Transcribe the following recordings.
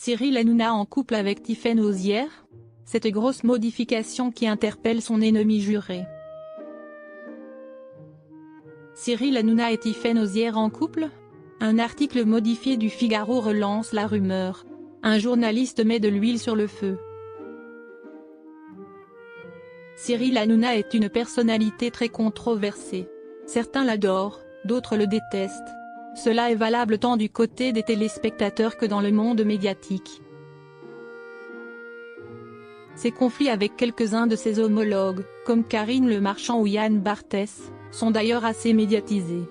Cyril Hanouna en couple avec Tiffaine Auzière? Cette grosse modification qui interpelle son ennemi juré. Cyril Hanouna et Tiffaine Auzière en couple? Un article modifié du Figaro relance la rumeur. Un journaliste met de l'huile sur le feu. Cyril Hanouna est une personnalité très controversée. Certains l'adorent, d'autres le détestent. Cela est valable tant du côté des téléspectateurs que dans le monde médiatique. Ses conflits avec quelques-uns de ses homologues, comme Karine Le Marchand ou Yann Barthès, sont d'ailleurs assez médiatisés.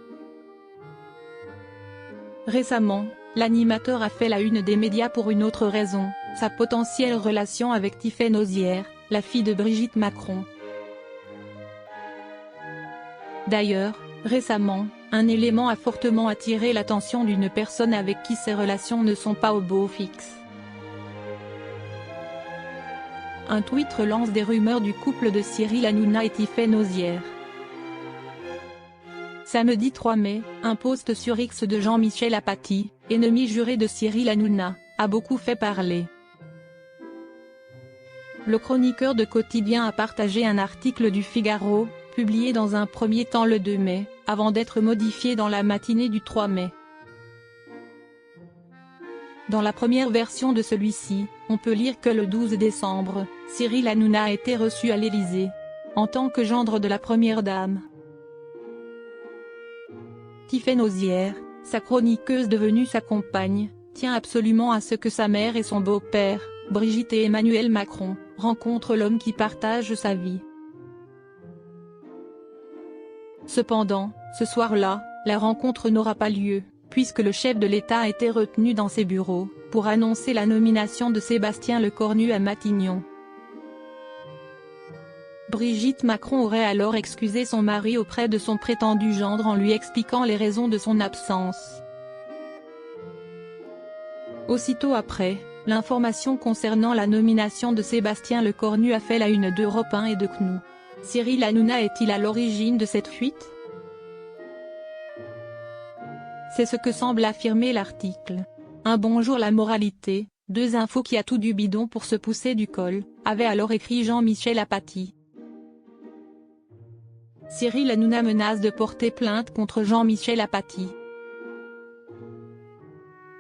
Récemment, l'animateur a fait la une des médias pour une autre raison, sa potentielle relation avec Tiffaine Auzière, la fille de Brigitte Macron. D'ailleurs, récemment, un élément a fortement attiré l'attention d'une personne avec qui ses relations ne sont pas au beau fixe. Un tweet relance des rumeurs du couple de Cyril Hanouna et Tiffaine Auzière. Samedi 3 mai, un post sur X de Jean-Michel Apathy, ennemi juré de Cyril Hanouna, a beaucoup fait parler. Le chroniqueur de Quotidien a partagé un article du Figaro, publié dans un premier temps le 2 mai, avant d'être modifié dans la matinée du 3 mai. Dans la première version de celui-ci, on peut lire que le 12 décembre, Cyril Hanouna a été reçu à l'Élysée, en tant que gendre de la première dame. Tiffaine Auzière, sa chroniqueuse devenue sa compagne, tient absolument à ce que sa mère et son beau-père, Brigitte et Emmanuel Macron, rencontrent l'homme qui partage sa vie. Cependant, ce soir-là, la rencontre n'aura pas lieu, puisque le chef de l'État a été retenu dans ses bureaux, pour annoncer la nomination de Sébastien Lecornu à Matignon. Brigitte Macron aurait alors excusé son mari auprès de son prétendu gendre en lui expliquant les raisons de son absence. Aussitôt après, l'information concernant la nomination de Sébastien Lecornu a fait la une d'Europe 1 et de CNews. Cyril Hanouna est-il à l'origine de cette fuite? C'est ce que semble affirmer l'article. Un bonjour la moralité, deux infos qui a tout du bidon pour se pousser du col, avait alors écrit Jean-Michel Apathy. Cyril Hanouna menace de porter plainte contre Jean-Michel Apathy.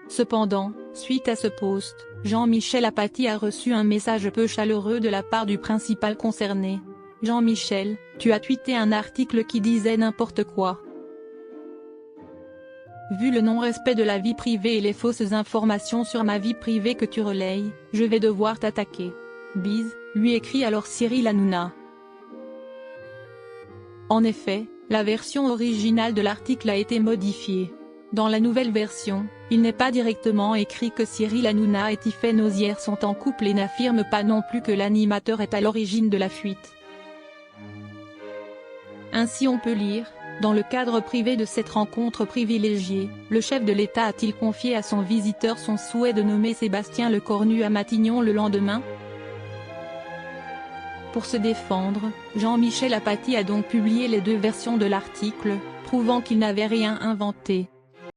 Cependant, suite à ce post, Jean-Michel Apathy a reçu un message peu chaleureux de la part du principal concerné. Jean-Michel, tu as tweeté un article qui disait n'importe quoi. Vu le non-respect de la vie privée et les fausses informations sur ma vie privée que tu relayes, je vais devoir t'attaquer. Bise, lui écrit alors Cyril Hanouna. En effet, la version originale de l'article a été modifiée. Dans la nouvelle version, il n'est pas directement écrit que Cyril Hanouna et Tiffaine Auzière sont en couple et n'affirme pas non plus que l'animateur est à l'origine de la fuite. Ainsi on peut lire, dans le cadre privé de cette rencontre privilégiée, le chef de l'État a-t-il confié à son visiteur son souhait de nommer Sébastien Lecornu à Matignon le lendemain? Pour se défendre, Jean-Michel Apathy a donc publié les deux versions de l'article, prouvant qu'il n'avait rien inventé.